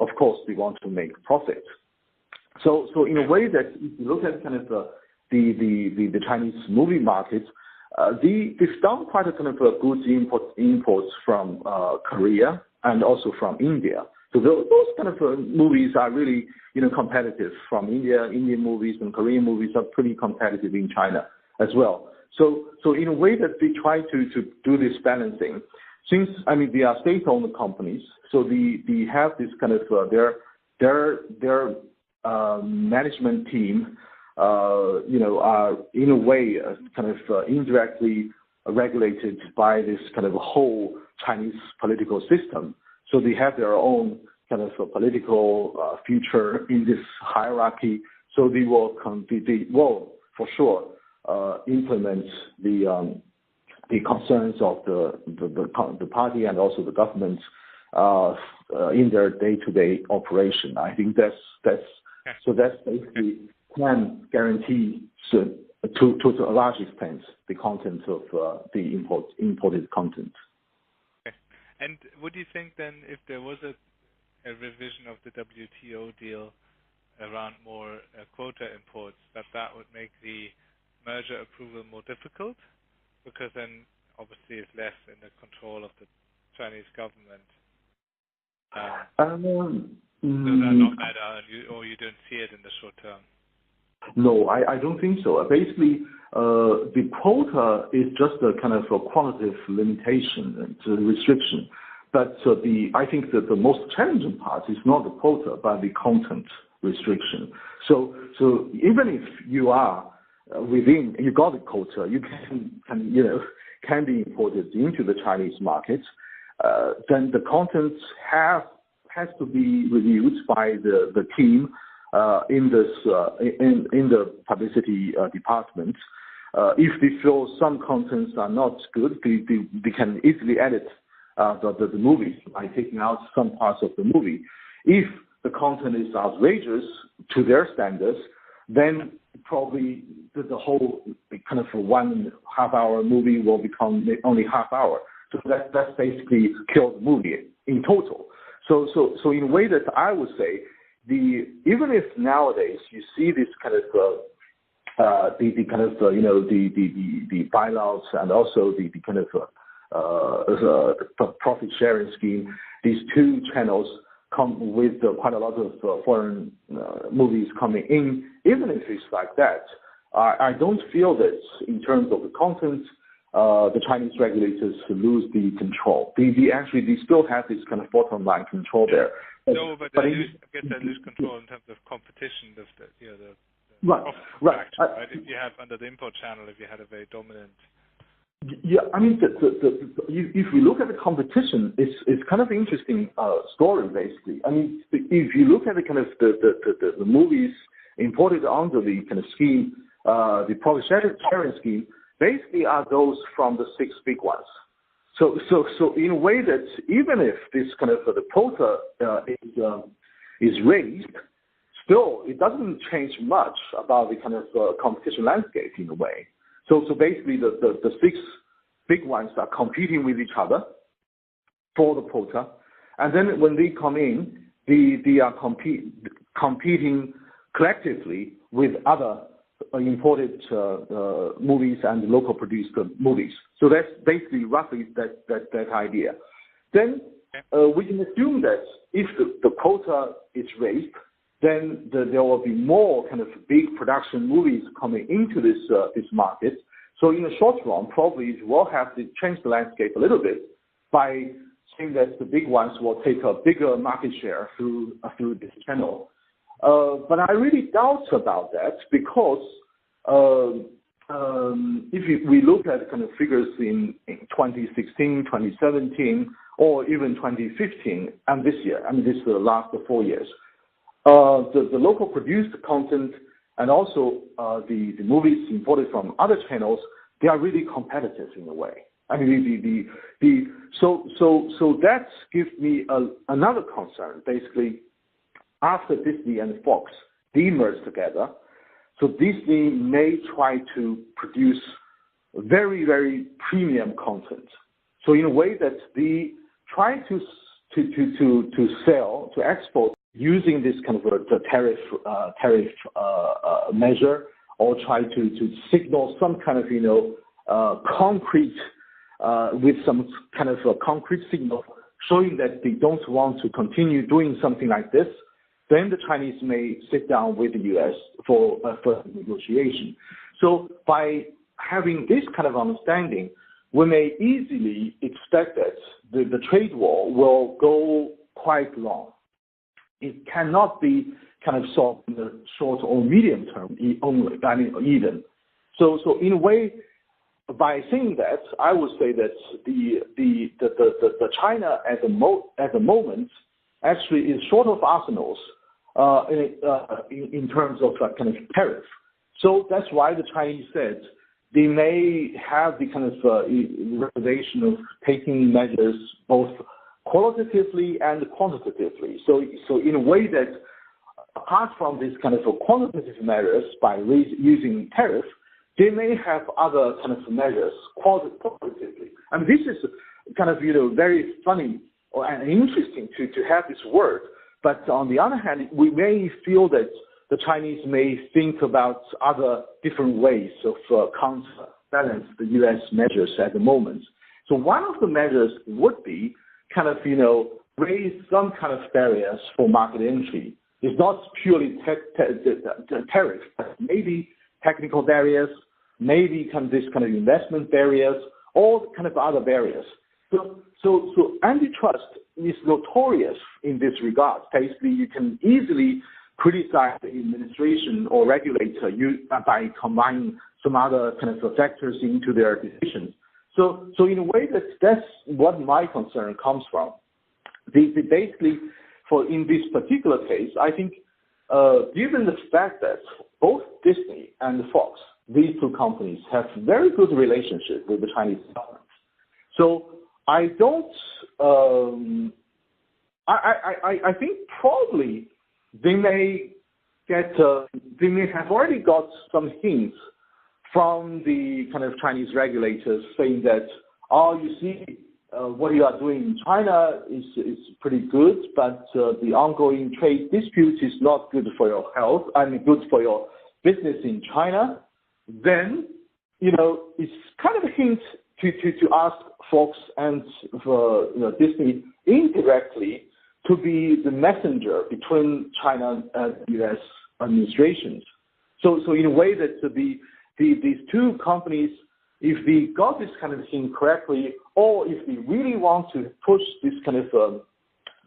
of course, they want to make profit. So in a way that if you look at kind of the Chinese movie market, they've done quite a kind of good imports from Korea and also from India. So those kind of movies are really, competitive from India. Indian movies and Korean movies are pretty competitive in China as well. So in a way that they try to do this balancing, since, they are state-owned companies, so they have this kind of, their management team, are in a way kind of indirectly regulated by this kind of whole Chinese political system. So they have their own kind of political future in this hierarchy. So they will for sure implement the concerns of the party and also the government in their day-to-day operation. I think that's basically can guarantee to a large extent the content of the imported content. Okay. And would you think then, if there was a revision of the WTO deal around more quota imports, that would make the merger approval more difficult? Because then obviously it's less in the control of the Chinese government. Does that not matter, or you don't see it in the short term? No, I don't think so. Basically, the quota is just a kind of a quantitative limitation, it's a restriction. But I think that the most challenging part is not the quota, but the content restriction. So even if you are you got the quota, you can be imported into the Chinese market, then the content has to be reviewed by the team in the publicity department. If they feel some contents are not good, they can easily edit the movie by taking out some parts of the movie. If the content is outrageous to their standards, then probably the whole kind of 1.5 hour movie will become only half hour. So that's basically killed the movie in total. So in a way that I would say, even if nowadays you see this kind of the bailouts and also the kind of profit sharing scheme, these two channels come with quite a lot of foreign movies coming in. Even if it's like that, I don't feel that in terms of the content, the Chinese regulators lose the control. They still have this kind of bottom line control there. No, but they lose control in terms of competition. Right. If you have under the import channel, if you had a very dominant. Yeah, if we look at the competition, it's kind of interesting story basically. If you look at the kind of the movies imported under the kind of scheme, the profit sharing scheme, basically are those from the 6 big ones. So in a way that even if this kind of the quota is raised, still it doesn't change much about the kind of competition landscape in a way. So basically the 6 big ones are competing with each other for the quota, and then when they come in, they are competing collectively with other imported movies and local produced movies. So that's basically roughly that idea. Then we can assume that if the quota is raised, then there will be more kind of big production movies coming into this market. So in the short run, probably it will have to change the landscape a little bit by saying that the big ones will take a bigger market share through this channel. But I really doubt about that because if we look at kind of figures in 2016, 2017, or even 2015, and this year, this is the last 4 years, the local produced content and also the movies imported from other channels, they are really competitive in a way. So that gives me another concern. Basically, after Disney and Fox de-merged together, so Disney may try to produce very, very premium content. So in a way that they try to export using this kind of a tariff measure, or try to signal some kind of concrete with some kind of a concrete signal showing that they don't want to continue doing something like this, then the Chinese may sit down with the U.S. for negotiation. So by having this kind of understanding, we may easily expect that the trade war will go quite long. It cannot be kind of solved in the short or medium term only, even. So in a way, by saying that, I would say that the China at the moment actually is short of arsenals in terms of kind of tariff. So that's why the Chinese said they may have the kind of reservation of taking measures both qualitatively and quantitatively. So in a way that apart from this kind of quantitative measures by using tariff, they may have other kind of measures qualitatively. I mean, this is kind of very funny and interesting to have this word. But on the other hand, we may feel that the Chinese may think about other different ways of counterbalance the U.S. measures at the moment. So one of the measures would be kind of raise some kind of barriers for market entry. It's not purely tariff, but maybe technical barriers, maybe this kind of investment barriers, all kind of other barriers. So antitrust is notorious in this regard. Basically, you can easily criticize the administration or regulator by combining some other kind of factors into their decisions. So in a way, that's what my concern comes from. Basically, in this particular case, I think given the fact that both Disney and Fox, these two companies, have very good relationship with the Chinese government. So I don't. I think probably they may have already got some hints from the kind of Chinese regulators saying that, you see, what you are doing in China is pretty good, but the ongoing trade dispute is not good for your health, good for your business in China. Then, it's kind of a hint to ask Fox and Disney indirectly to be the messenger between China and U.S. administrations. So in a way that these two companies, if they got this kind of thing correctly, or if they really want to push this kind of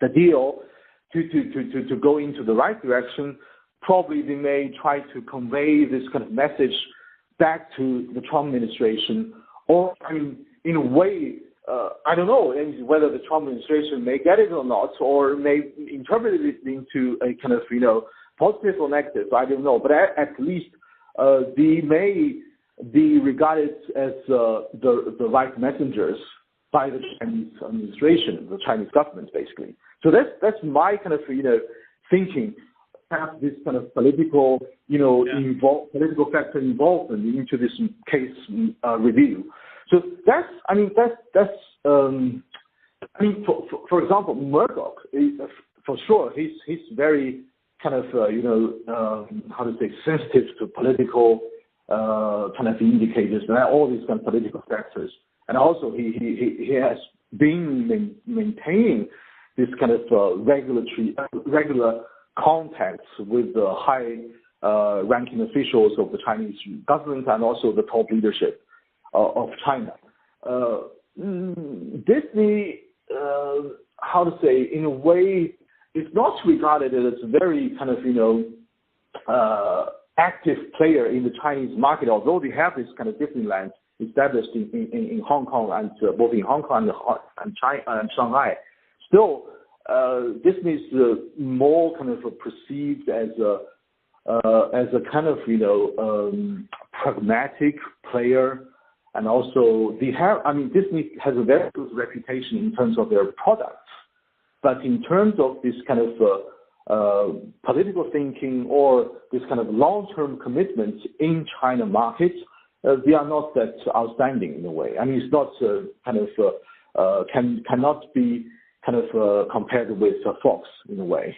the deal to go into the right direction, probably they may try to convey this kind of message back to the Trump administration, or in a way, I don't know whether the Trump administration may get it or not, or may interpret it into a kind of positive or negative. I don't know, but at least they may be regarded as the right messengers by the Chinese administration, the Chinese government, basically. So that's my kind of thinking. Have this kind of political political factor involvement into this case review. So for example, Murdoch, for sure, he's very kind of sensitive to political kind of indicators and all these kind of political factors, and also he has been maintaining this kind of regular contacts with the high ranking officials of the Chinese government and also the top leadership of China. Disney, in a way, is not regarded as a very kind of active player in the Chinese market, although they have this kind of Disneyland established in Hong Kong and both in Hong Kong and China and Shanghai. Still, Disney is more kind of perceived as a kind of pragmatic player, and also Disney has a very good reputation in terms of their products, but in terms of this kind of political thinking or this kind of long-term commitment in China markets, they are not that outstanding in a way. It's not cannot be kind of compared with Fox in a way.